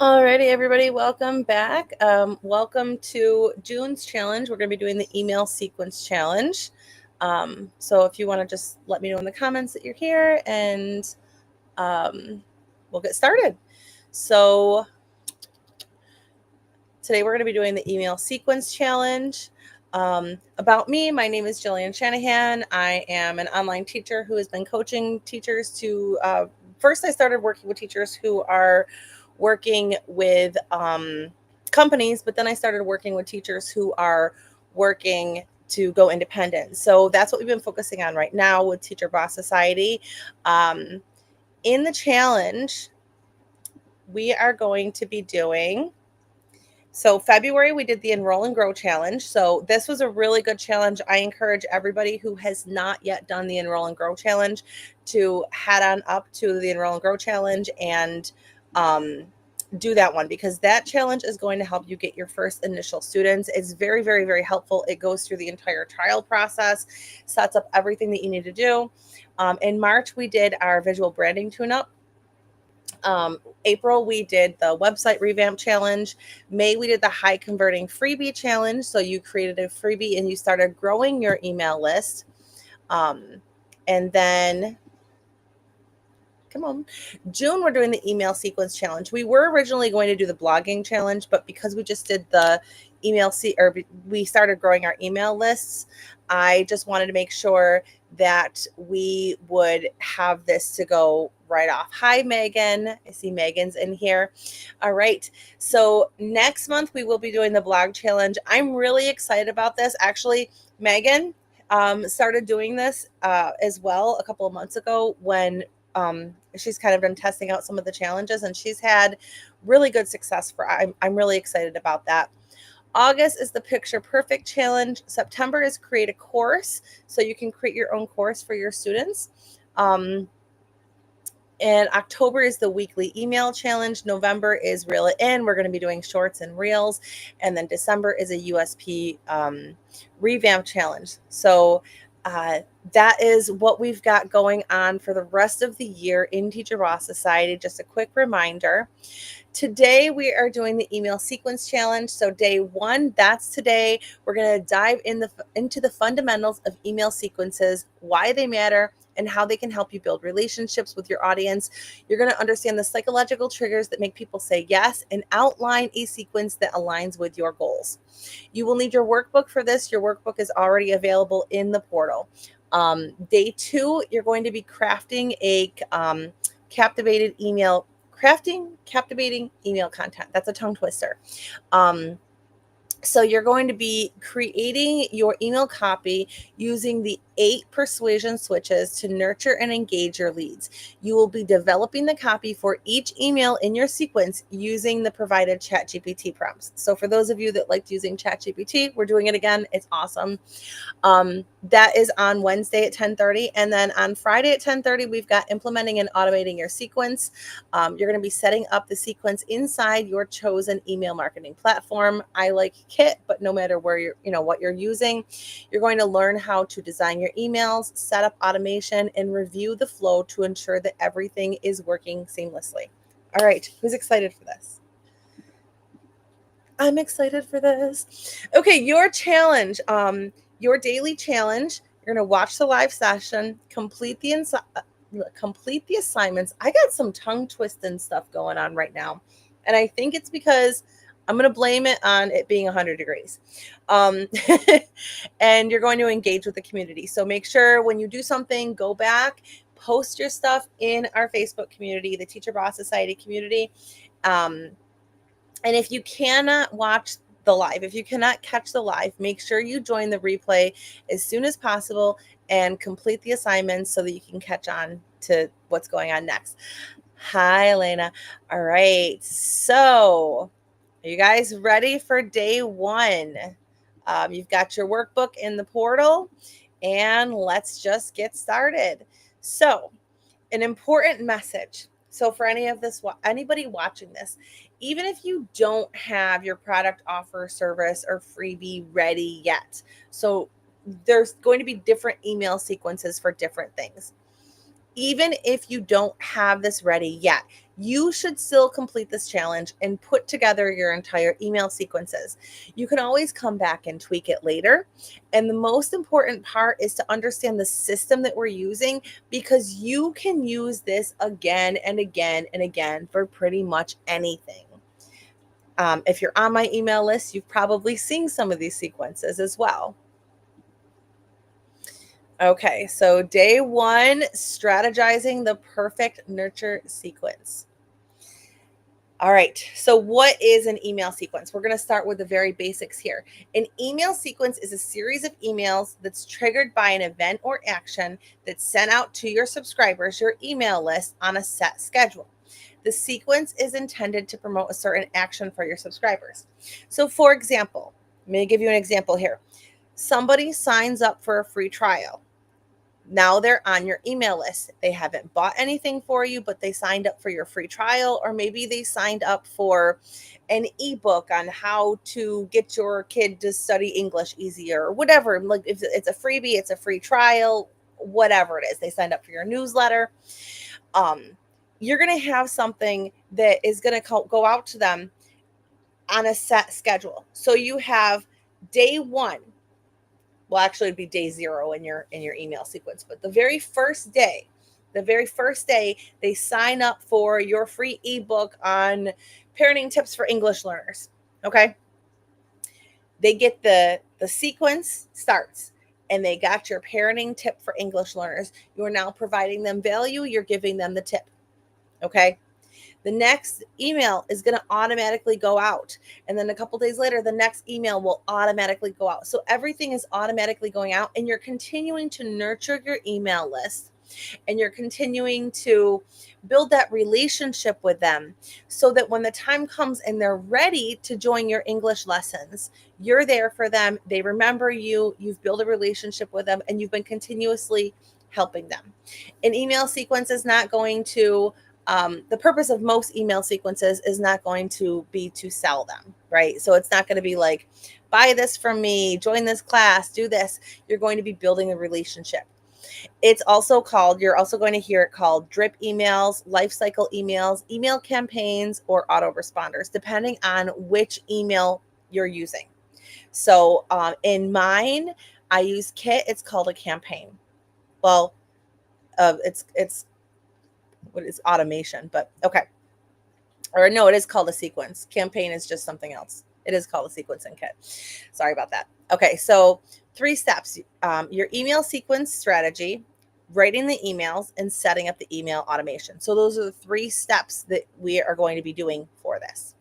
Alrighty, everybody, welcome back. Welcome to June's challenge. We're going to be doing the email sequence challenge. So if you want to just let me know in the comments that you're here, and we'll get started. So today we're going to be doing the email sequence challenge. About me, my name is Jillian Shanahan. I am an online teacher who has been coaching teachers to, first I started working with teachers who are working with companies, but then I started working with teachers who are working to go independent. So that's what we've been focusing on right now with Teacher Boss Society. In the challenge, we are going to be doing, so February, we did the Enroll and Grow Challenge. So this was a really good challenge. I encourage everybody who has not yet done the Enroll and Grow Challenge to head on up to the Enroll and Grow Challenge and do that one, because that challenge is going to help you get your first initial students. It's very, very, very helpful. It goes through the entire trial process, sets up everything that you need to do. In March, we did our visual branding tune-up. April, we did the website revamp challenge. May, we did the high converting freebie challenge. So you created a freebie and you started growing your email list. And then, come on, June, we're doing the email sequence challenge. We were originally going to do the blogging challenge, but because we just did the we started growing our email lists, I just wanted to make sure that we would have this to go right off. Hi, Megan. I see Megan's in here. All right. So next month we will be doing the blog challenge. I'm really excited about this. Actually, Megan started doing this as well a couple of months ago when she's kind of been testing out some of the challenges, and she's had really good success I'm really excited about that. August is the Picture Perfect Challenge. September is Create a Course, so you can create your own course for your students. And October is the Weekly Email Challenge. November is Reel It In. We're going to be doing shorts and reels. And then December is a USP Revamp Challenge. So that is what we've got going on for the rest of the year in Teacher Boss Society. Just a quick reminder. Today, we are doing the email sequence challenge. So day one, that's today. We're going to dive into the fundamentals of email sequences, why they matter, and how they can help you build relationships with your audience. You're going to understand the psychological triggers that make people say yes and outline a sequence that aligns with your goals. You will need your workbook for this. Your workbook is already available in the portal. Day two, you're going to be crafting captivating email content. That's a tongue twister. So you're going to be creating your email copy using the 8 persuasion switches to nurture and engage your leads. You will be developing the copy for each email in your sequence using the provided ChatGPT prompts. So for those of you that liked using ChatGPT, we're doing it again. It's awesome. That is on Wednesday at 10:30. And then on Friday at 10:30, we've got implementing and automating your sequence. You're going to be setting up the sequence inside your chosen email marketing platform. I like Kit, but no matter where what you're using, you're going to learn how to design your emails, set up automation, and review the flow to ensure that everything is working seamlessly. All right, who's excited for this? I'm excited for this. Okay, your challenge, your daily challenge. You're going to watch the live session, complete the assignments. I got some tongue twisting stuff going on right now, and I think it's because I'm going to blame it on it being 100 degrees. And you're going to engage with the community. So make sure when you do something, go back, post your stuff in our Facebook community, the Teacher Boss Society community. And if you cannot watch the live, if you cannot catch the live, make sure you join the replay as soon as possible and complete the assignments so that you can catch on to what's going on next. Hi, Elena. All right. So are you guys ready for day one? You've got your workbook in the portal, and let's just get started. So an important message. So for anybody watching this, even if you don't have your product, offer, service, or freebie ready yet, so there's going to be different email sequences for different things. Even if you don't have this ready yet, you should still complete this challenge and put together your entire email sequences. You can always come back and tweak it later. And the most important part is to understand the system that we're using, because you can use this again and again and again for pretty much anything. If you're on my email list, you've probably seen some of these sequences as well. Okay, so day one, strategizing the perfect nurture sequence. All right, so what is an email sequence? We're going to start with the very basics here. An email sequence is a series of emails that's triggered by an event or action that's sent out to your subscribers, your email list, on a set schedule. The sequence is intended to promote a certain action for your subscribers. So, for example, let me give you an example here. Somebody signs up for a free trial. Now they're on your email list. They haven't bought anything for you, but they signed up for your free trial, or maybe they signed up for an ebook on how to get your kid to study English easier, or whatever. Like, if it's a freebie, it's a free trial, whatever it is. They signed up for your newsletter. You're going to have something that is going to go out to them on a set schedule. So you have day one. Well, actually, it'd be day 0 in your email sequence. But the very first day, they sign up for your free ebook on parenting tips for English learners. Okay, they get the sequence starts, and they got your parenting tip for English learners. You are now providing them value. You're giving them the tip. Okay. The next email is going to automatically go out. And then a couple days later, the next email will automatically go out. So everything is automatically going out, and you're continuing to nurture your email list, and you're continuing to build that relationship with them, so that when the time comes and they're ready to join your English lessons, you're there for them. They remember you, you've built a relationship with them, and you've been continuously helping them. An email sequence is not going to the purpose of most email sequences is not going to be to sell them, right? So it's not going to be like, buy this from me, join this class, do this. You're going to be building a relationship. It's also called, you're also going to hear it called drip emails, life cycle emails, email campaigns, or autoresponders, depending on which email you're using. So in mine, I use Kit. It's called a campaign. Well, it's what is automation, but okay. Or no, it is called a sequence. Campaign is just something else. It is called a sequence in Kit. Sorry about that. Okay, so 3 steps. Your email sequence strategy, writing the emails, and setting up the email automation. So those are the 3 steps that we are going to be doing for this.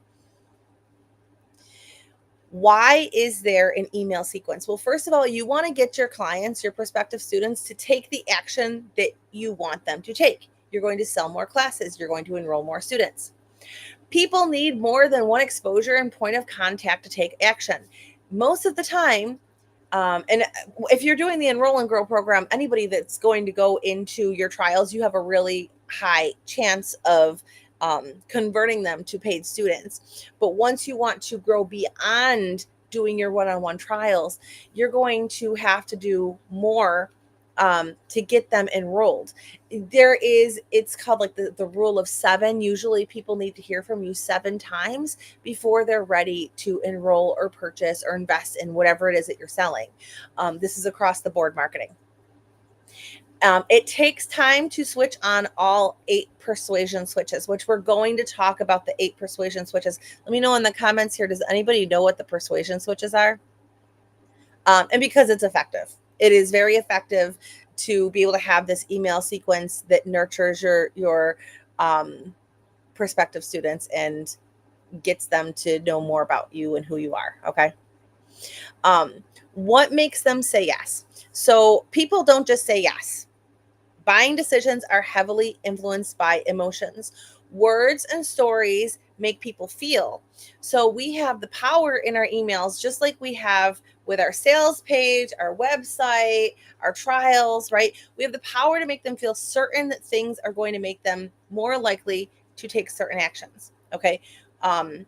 Why is there an email sequence? Well, first of all, you want to get your clients, your prospective students, to take the action that you want them to take. You're going to sell more classes. You're going to enroll more students. People need more than one exposure and point of contact to take action. Most of the time, and if you're doing the Enroll and Grow program, anybody that's going to go into your trials, you have a really high chance of converting them to paid students. But once you want to grow beyond doing your one-on-one trials, you're going to have to do more to get them enrolled. It's called like the rule of 7. Usually people need to hear from you 7 times before they're ready to enroll or purchase or invest in whatever it is that you're selling. This is across the board marketing. It takes time to switch on all 8 persuasion switches, which we're going to talk about the 8 persuasion switches. Let me know in the comments here. Does anybody know what the persuasion switches are? And because it's effective. It is very effective to be able to have this email sequence that nurtures your prospective students and gets them to know more about you and who you are. Okay. What makes them say yes? So people don't just say yes. Buying decisions are heavily influenced by emotions. Words and stories make people feel. So we have the power in our emails, just like we have with our sales page, our website, our trials, right? We have the power to make them feel certain that things are going to make them more likely to take certain actions. Okay. An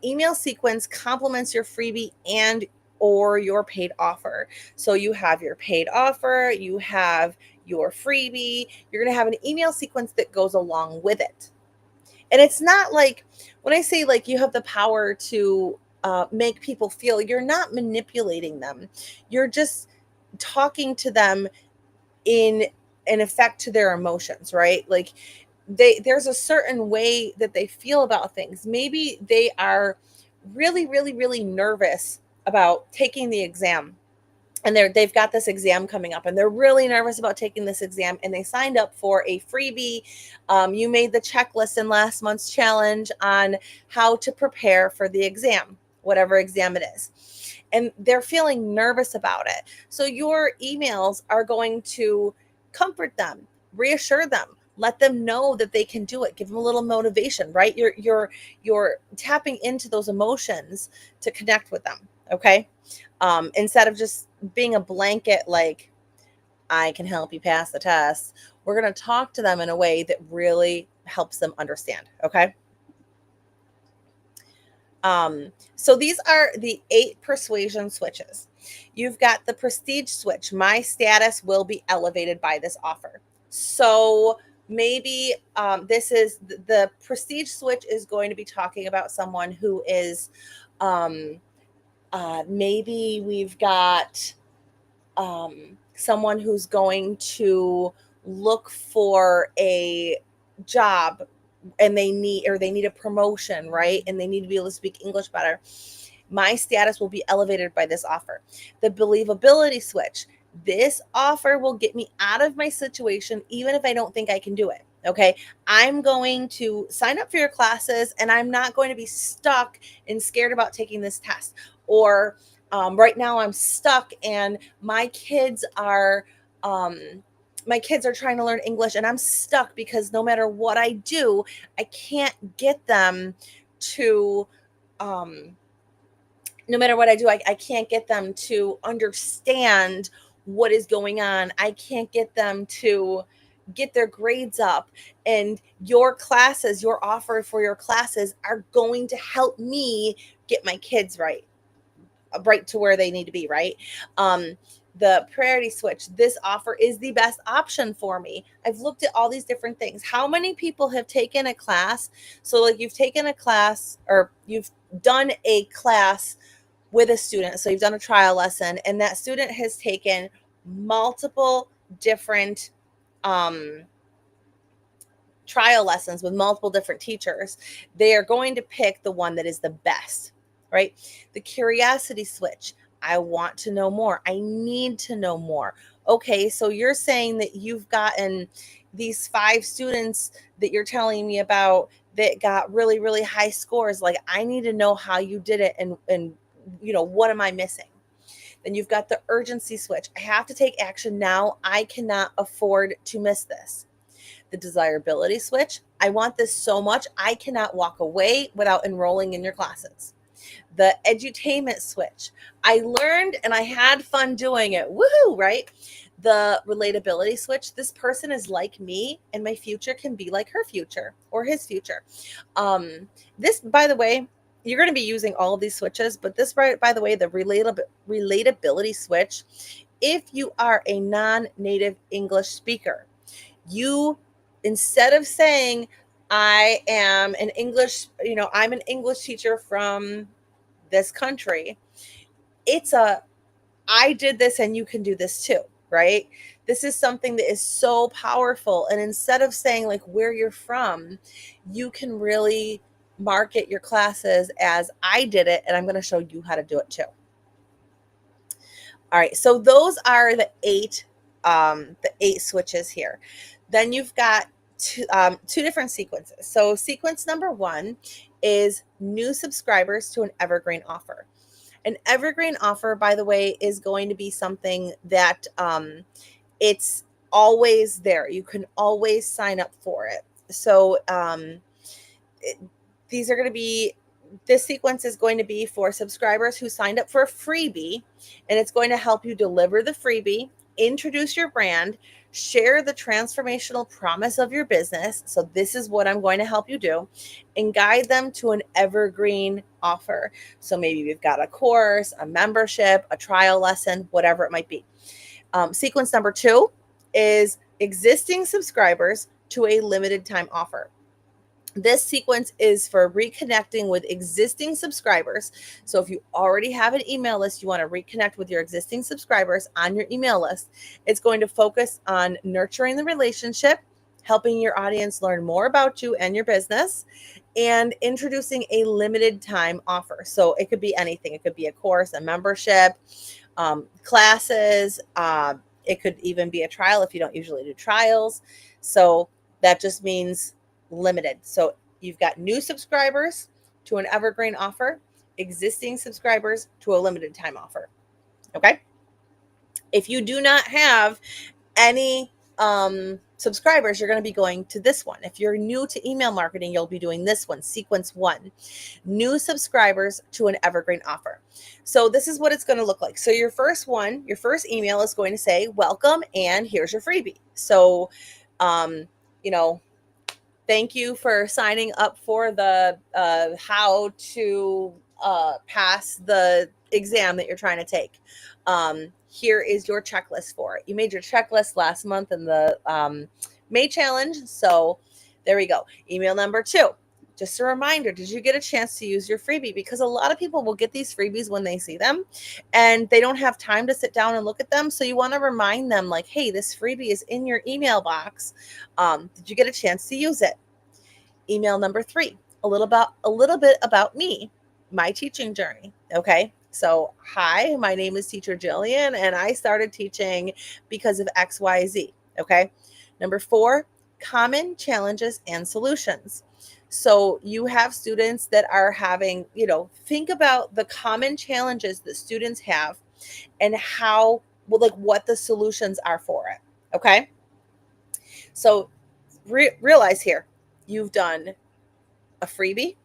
email sequence complements your freebie and or your paid offer. So you have your paid offer, you have your freebie, you're going to have an email sequence that goes along with it. And it's not like, when I say like you have the power to make people feel, you're not manipulating them. You're just talking to them in an effect to their emotions, right? Like there's a certain way that they feel about things. Maybe they are really, really, really nervous about taking the exam, and they've got this exam coming up and they're really nervous about taking this exam, and they signed up for a freebie. You made the checklist in last month's challenge on how to prepare for the exam, whatever exam it is, and they're feeling nervous about it. So your emails are going to comfort them, reassure them, let them know that they can do it, give them a little motivation, right? You're tapping into those emotions to connect with them. Okay. Instead of just being a blanket, like, I can help you pass the test, we're going to talk to them in a way that really helps them understand. Okay. So these are the 8 persuasion switches. You've got the prestige switch. My status will be elevated by this offer. So maybe this is the prestige switch is going to be talking about someone who is maybe we've got someone who's going to look for a job, and they need a promotion, right? And they need to be able to speak English better. My status will be elevated by this offer. The believability switch. This offer will get me out of my situation, even if I don't think I can do it. Okay. I'm going to sign up for your classes, and I'm not going to be stuck and scared about taking this test. Or right now I'm stuck, and my kids are trying to learn English, and I'm stuck because no matter what I do, I can't get them to no matter what I do, I can't get them to understand what is going on. I can't get them to get their grades up. And your classes, your offer for your classes are going to help me get my kids right to where they need to be, right? The priority switch. This offer is the best option for me. I've looked at all these different things. How many people have taken a class? So, like, you've taken a class, or you've done a class with a student. So you've done a trial lesson, and that student has taken multiple different um, trial lessons with multiple different teachers. They are going to pick the one that is the best, right? The curiosity switch. I want to know more. I need to know more. Okay, so you're saying that you've gotten these 5 students that you're telling me about that got really, really high scores. Like, I need to know how you did it, and what am I missing? Then you've got the urgency switch. I have to take action now. I cannot afford to miss this. The desirability switch. I want this so much, I cannot walk away without enrolling in your classes. The edutainment switch. I learned and I had fun doing it. Woohoo, right? The relatability switch. This person is like me, and my future can be like her future or his future. This, by the way, you're going to be using all of these switches, but this, by the way, the relatability switch, if you are a non-native English speaker, you, instead of saying, I'm an English teacher from this country, it's I did this and you can do this too, right? This is something that is so powerful. And instead of saying like where you're from, you can really market your classes as, I did it and I'm going to show you how to do it too. All right, so those are the 8 switches here. Then you've got two different sequences. So sequence number 1 is new subscribers to an evergreen offer. An evergreen offer, by the way, is going to be something that it's always there. You can always sign up for it. So these are going to be, this sequence is going to be for subscribers who signed up for a freebie, and it's going to help you deliver the freebie, introduce your brand, share the transformational promise of your business. So this is what I'm going to help you do, and guide them to an evergreen offer. So maybe we've got a course, a membership, a trial lesson, whatever it might be. Sequence number 2 is existing subscribers to a limited time offer. This sequence is for reconnecting with existing subscribers. So if you already have an email list, you want to reconnect with your existing subscribers on your email list. It's going to focus on nurturing the relationship, helping your audience learn more about you and your business, and introducing a limited time offer. So it could be anything. It could be a course, a membership, classes. It could even be a trial if you don't usually do trials. So that just means limited. So you've got new subscribers to an evergreen offer, existing subscribers to a limited time offer. Okay. If you do not have any subscribers, you're going to be going to this one. If you're new to email marketing, you'll be doing this one, sequence 1, new subscribers to an evergreen offer. So this is what it's going to look like. So your first one, your first email is going to say, welcome, and here's your freebie. So, thank you for signing up for the how to pass the exam that you're trying to take. Here is your checklist for it. You made your checklist last month in the May challenge. So there we go. Email number 2. Just a reminder, did you get a chance to use your freebie? Because a lot of people will get these freebies when they see them and they don't have time to sit down and look at them. So you want to remind them like, hey, this freebie is in your email box. Did you get a chance to use it? Email number 3, a little bit about me, my teaching journey. Okay. So, hi, my name is Teacher Jillian, and I started teaching because of XYZ. Okay. Number 4, common challenges and solutions. So you have students that are having, think about the common challenges that students have and how, what the solutions are for it. Okay. So realize here, you've done a freebie.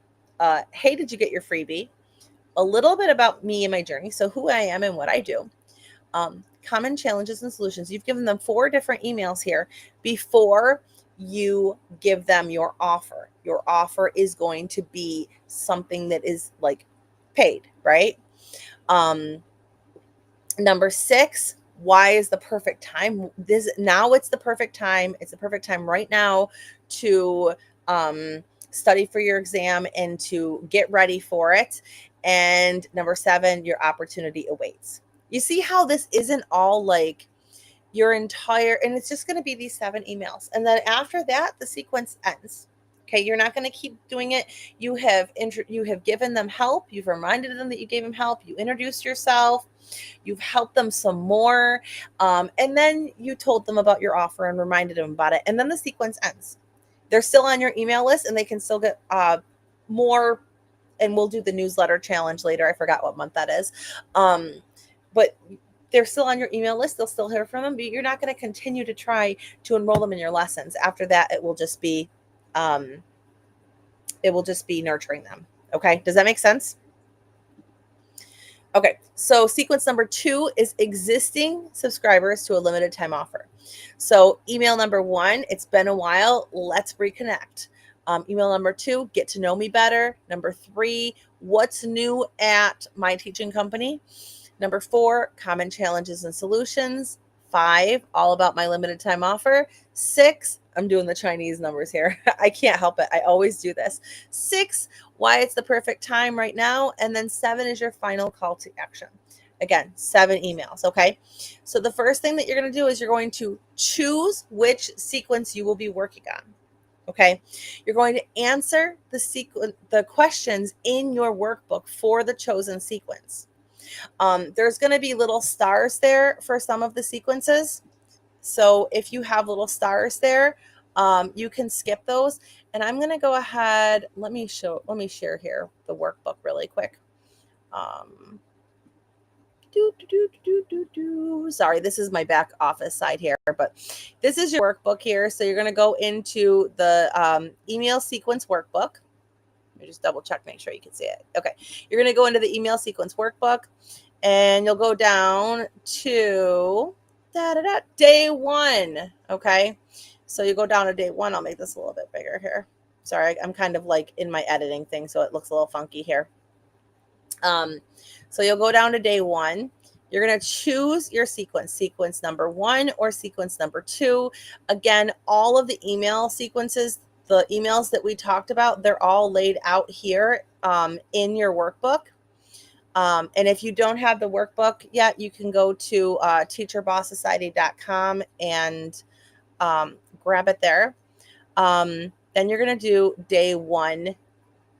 Hey, did you get your freebie? A little bit about me and my journey. So who I am and what I do. Common challenges and solutions. You've given them 4 different emails here before you give them your offer. Your offer is going to be something that is like paid, right? Number 6, why is the perfect time? It's the perfect time. It's the perfect time right now to study for your exam and to get ready for it. And number 7, your opportunity awaits. You see how this isn't all like your entire, and it's just going to be these 7 emails. And then after that, the sequence ends. Okay. You're not going to keep doing it. You have given them help. You've reminded them that you gave them help. You introduced yourself. You've helped them some more. And then you told them about your offer and reminded them about it. And then the sequence ends. They're still on your email list and they can still get more. And we'll do the newsletter challenge later. I forgot what month that is. But they're still on your email list. They'll still hear from them, but you're not going to continue to try to enroll them in your lessons. After that, it will just be nurturing them. Okay. Does that make sense? Okay. So sequence number 2 is existing subscribers to a limited time offer. So email number 1, it's been a while. Let's reconnect. Email number 2, get to know me better. Number 3, what's new at my teaching company? Number 4, common challenges and solutions. 5, all about my limited time offer. 6, I'm doing the Chinese numbers here. I can't help it. I always do this. 6, why it's the perfect time right now. And then 7 is your final call to action. Again, 7 emails. Okay. So the first thing that you're going to do is you're going to choose which sequence you will be working on. Okay. You're going to answer the questions in your workbook for the chosen sequence. There's going to be little stars there for some of the sequences. So if you have little stars there, you can skip those. And I'm going to go ahead. Let me share here the workbook really quick. Sorry, this is my back office side here, but this is your workbook here. So you're going to go into the email sequence workbook. Let me just double check, make sure you can see it. Okay. You're going to go into the email sequence workbook and you'll go down to day 1. Okay. So you go down to day 1. I'll make this a little bit bigger here. Sorry, I'm kind of like in my editing thing, so it looks a little funky here. So you'll go down to day 1. You're going to choose your sequence number 1 or sequence number 2. Again, all of the email sequences the emails that we talked about, they're all laid out here in your workbook. And if you don't have the workbook yet, you can go to teacherboss.society.com and grab it there. Then you're going to do day one.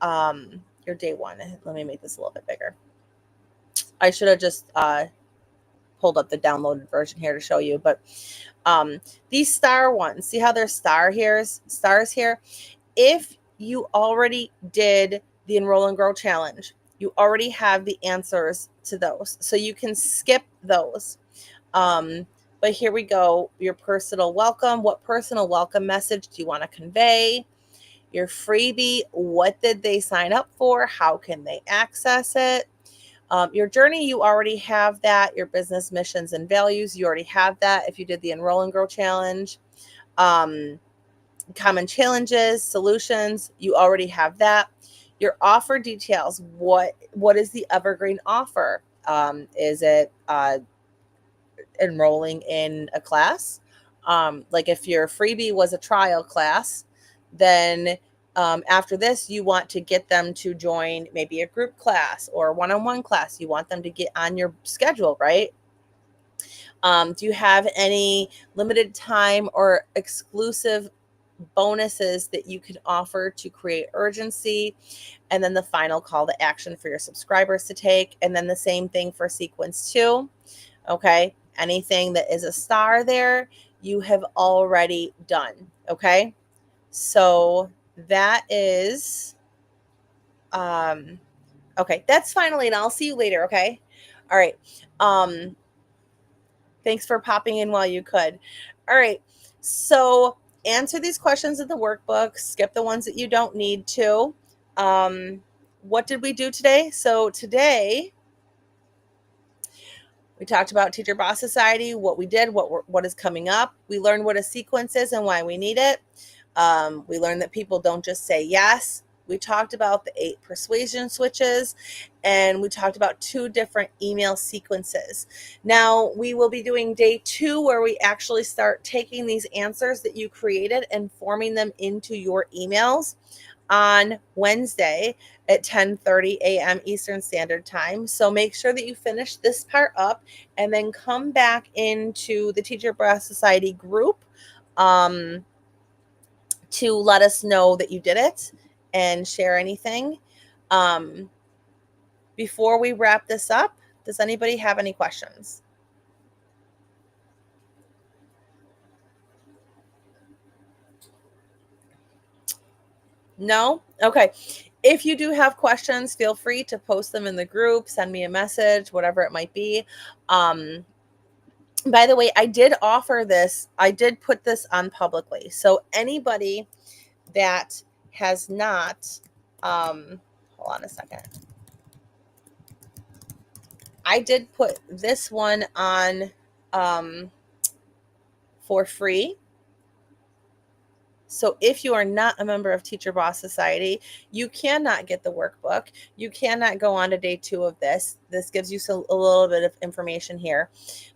Your day one. Let me make this a little bit bigger. I should have just pulled up the downloaded version here to show you. But these star ones, see how there's stars here? If you already did the Enroll and Grow Challenge, you already have the answers to those. So you can skip those. But here we go. Your personal welcome. What personal welcome message do you want to convey? Your freebie. What did they sign up for? How can they access it? Your journey, you already have that. Your business missions and values, you already have that if you did the Enroll and Grow Challenge. Common challenges, solutions, you already have that. Your offer details, what is the evergreen offer? Is it enrolling in a class? Like if your freebie was a trial class, then after this, you want to get them to join maybe a group class or a one-on-one class. You want them to get on your schedule, right? Do you have any limited time or exclusive bonuses that you can offer to create urgency? And then the final call to action for your subscribers to take. And then the same thing for sequence 2. Okay. Anything that is a star there, you have already done. Okay. So that is, okay, that's finally, and I'll see you later. Okay. All right. Thanks for popping in while you could. All right. So answer these questions in the workbook, skip the ones that you don't need to. What did we do today? So today we talked about Teacher Boss Society, what we did, what is coming up. We learned what a sequence is and why we need it. We learned that people don't just say yes. We talked about the 8 persuasion switches, and we talked about 2 different email sequences. Now we will be doing day 2, where we actually start taking these answers that you created and forming them into your emails on Wednesday at 10:30 a.m. Eastern Standard Time. So make sure that you finish this part up and then come back into the Teacher Boss Society group to let us know that you did it and share anything. Before we wrap this up, does anybody have any questions? No? Okay. If you do have questions, feel free to post them in the group, send me a message, whatever it might be. By the way, I did offer this. I did put this on publicly. So anybody that has not, hold on a second. I did put this one on for free. So if you are not a member of Teacher Boss Society, you cannot get the workbook. You cannot go on to day 2 of this. This gives you a little bit of information here.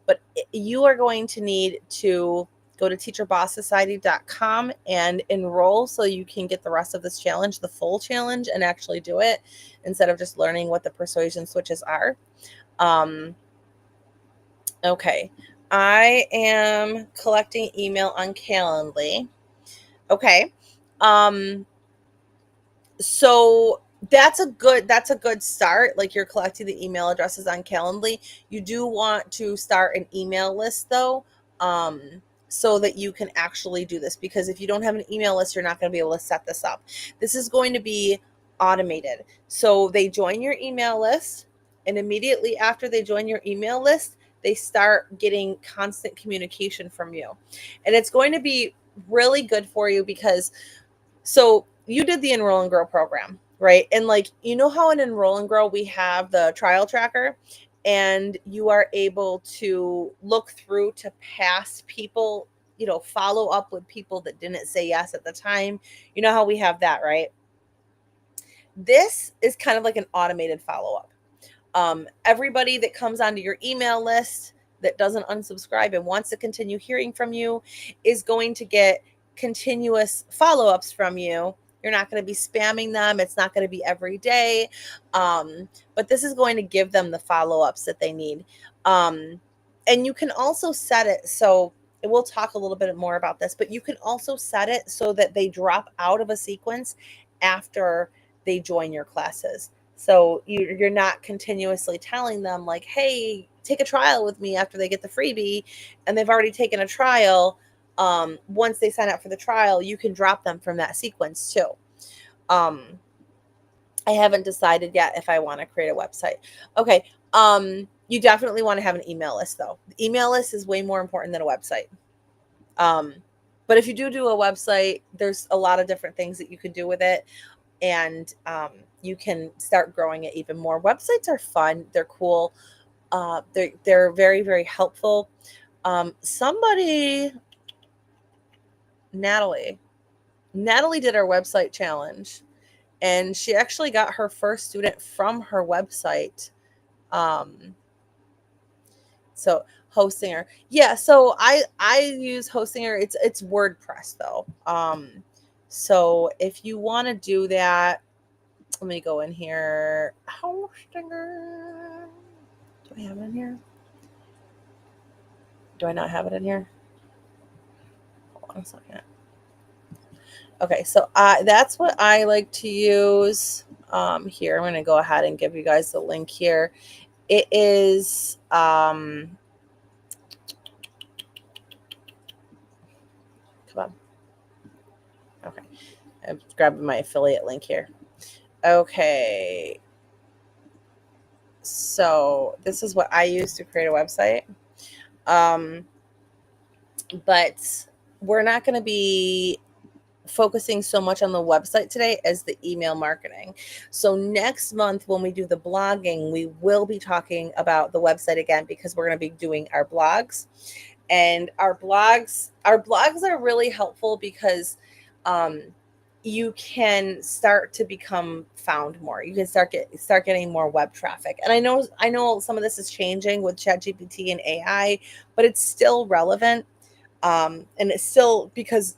But you are going to need to go to teacherboss.society.com and enroll so you can get the rest of this challenge, the full challenge, and actually do it instead of just learning what the persuasion switches are. Okay. I am collecting email on Calendly. Okay. So that's a good start. Like, you're collecting the email addresses on Calendly. You do want to start an email list though, so that you can actually do this, because if you don't have an email list, you're not going to be able to set this up. This is going to be automated. So they join your email list, and immediately after they join your email list, they start getting constant communication from you. And it's going to be really good for you because, so you did the Enroll and Grow program, right? And like, you know how in Enroll and Grow, we have the trial tracker, and you are able to look through to past people, follow up with people that didn't say yes at the time. You know how we have that, right? This is kind of like an automated follow-up. Everybody that comes onto your email list that doesn't unsubscribe and wants to continue hearing from you is going to get continuous follow-ups from you. You're not going to be spamming them. It's not going to be every day. But this is going to give them the follow-ups that they need. And you can also set it so, and we'll talk a little bit more about this, but you can also set it so that they drop out of a sequence after they join your classes. So you're not continuously telling them like, hey, take a trial with me after they get the freebie, and they've already taken a trial. Once they sign up for the trial, you can drop them from that sequence too. I haven't decided yet if I want to create a website. Okay. You definitely want to have an email list though. The email list is way more important than a website. But if you do a website, there's a lot of different things that you could do with it. And you can start growing it even more. Websites are fun. They're cool. They're very, very helpful. Natalie did our website challenge, and she actually got her first student from her website. So Hostinger. Yeah, so I use Hostinger. It's WordPress though. So if you want to do that, let me go in here. Hostinger. Do I have it in here? Do I not have it in here? Hold on a second. Okay, so that's what I like to use. Here, I'm going to go ahead and give you guys the link here. It is come on. Okay, I'm grabbing my affiliate link here. Okay, so this is what I use to create a website. But we're not going to be focusing so much on the website today as the email marketing. So next month when we do the blogging, we will be talking about the website again, because we're going to be doing our blogs. And our blogs are really helpful because you can start to become found more. You can start getting more web traffic. And I know some of this is changing with ChatGPT and AI, but it's still relevant. And it's still, because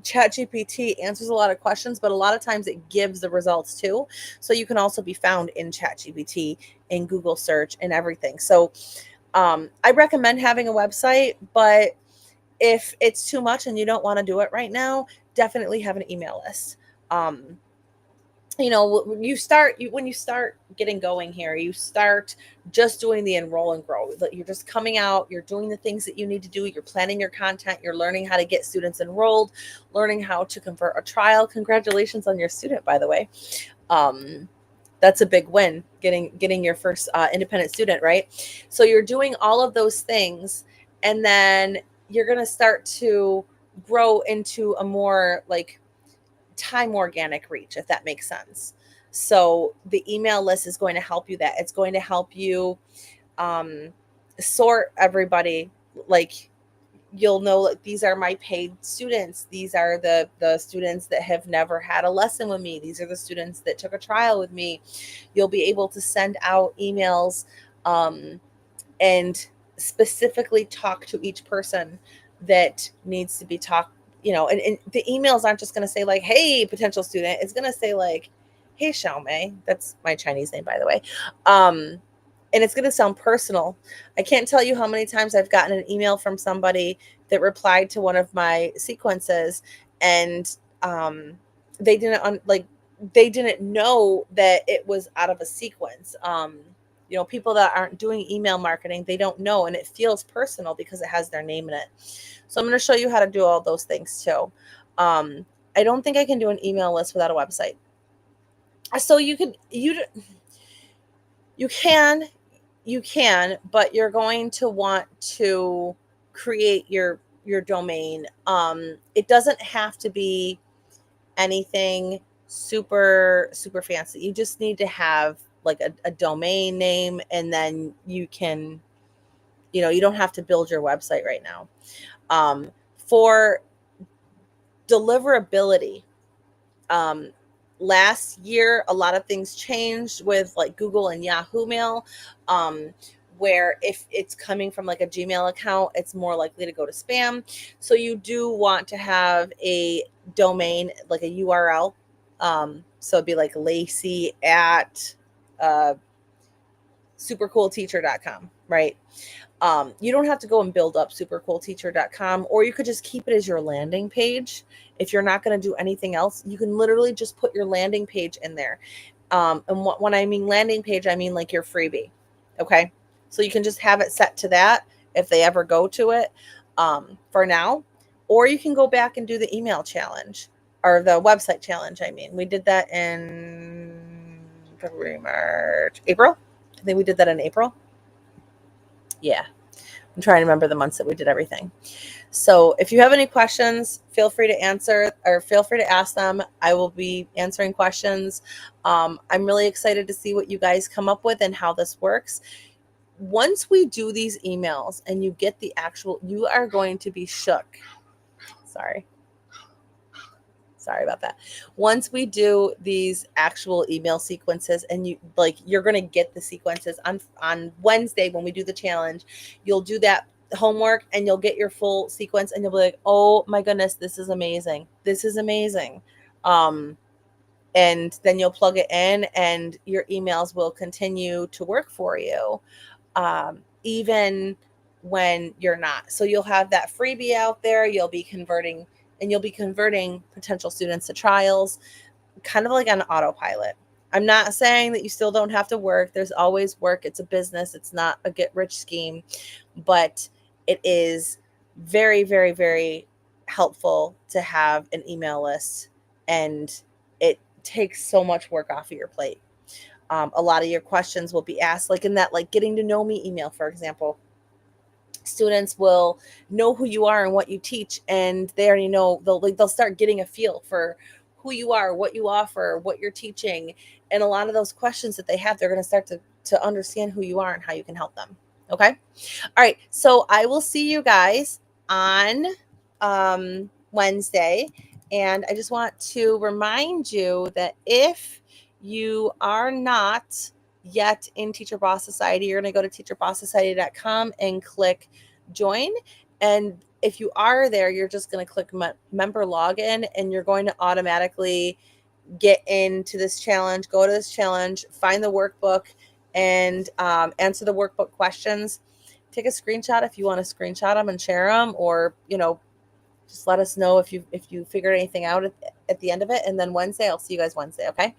ChatGPT answers a lot of questions, but a lot of times it gives the results too. So you can also be found in ChatGPT, in Google search, and everything. So I recommend having a website, but if it's too much and you don't want to do it right now, definitely have an email list. When you start getting going here, you start just doing the enroll and grow. You're just coming out, you're doing the things that you need to do, you're planning your content, you're learning how to get students enrolled, learning how to convert a trial. Congratulations on your student, by the way. That's a big win, getting your first independent student, right? So you're doing all of those things, and then you're going to start to grow into a more like time organic reach, if that makes sense. So the email list is going to help you that. It's going to help you sort everybody. Like, you'll know, like, these are my paid students. These are the students that have never had a lesson with me. These are the students that took a trial with me. You'll be able to send out emails and specifically talk to each person that needs to be talked. And the emails aren't just going to say like, hey, potential student. It's going to say like, hey, Xiaomei. That's my Chinese name, by the way. And it's going to sound personal. I can't tell you how many times I've gotten an email from somebody that replied to one of my sequences, and they didn't know that it was out of a sequence. People that aren't doing email marketing, they don't know, and it feels personal because it has their name in it. So I'm going to show you how to do all those things too. I don't think I can do an email list without a website. So you can, but you're going to want to create your domain. It doesn't have to be anything super, super fancy. You just need to have like a domain name, and then you can, you don't have to build your website right now. For deliverability, last year, a lot of things changed with like Google and Yahoo Mail, where if it's coming from like a Gmail account, it's more likely to go to spam. So you do want to have a domain, like a URL. So it'd be like Lacey at supercoolteacher.com, right? You don't have to go and build up supercoolteacher.com, or you could just keep it as your landing page. If you're not going to do anything else, you can literally just put your landing page in there. And when I mean landing page, I mean like your freebie. Okay. So you can just have it set to that if they ever go to it for now. Or you can go back and do the email challenge or the website challenge. I mean, we did that in February, March, April. I think we did that in April. Yeah. I'm trying to remember the months that we did everything. So if you have any questions, feel free to answer or feel free to ask them. I will be answering questions. I'm really excited to see what you guys come up with and how this works. Once we do these emails and you get the actual, you are going to be shook. Sorry about that. Once we do these actual email sequences and you're going to get the sequences on Wednesday when we do the challenge, you'll do that homework and you'll get your full sequence and you'll be like, oh my goodness, this is amazing. This is amazing. And then you'll plug it in and your emails will continue to work for you. Even when you're not. So you'll have that freebie out there. You'll be converting potential students to trials, kind of like on autopilot. I'm not saying that you still don't have to work. There's always work. It's a business. It's not a get rich scheme, but it is very, very, very helpful to have an email list, and it takes so much work off of your plate. A lot of your questions will be asked, like in that, like getting to know me email, for example. Students will know who you are and what you teach, and they already know. They'll start getting a feel for who you are, what you offer, what you're teaching, and a lot of those questions that they have, they're going to start to understand who you are and how you can help them. Okay. All right. So I will see you guys on Wednesday, and I just want to remind you that if you are not yet in Teacher Boss Society, you're going to go to teacherboss.society.com and click join. And if you are there, you're just going to click member login, and you're going to automatically get into this challenge, go to this challenge, find the workbook, and answer the workbook questions. Take a screenshot if you want to screenshot them and share them, or, just let us know if you figured anything out at the end of it. And then Wednesday, I'll see you guys Wednesday. Okay.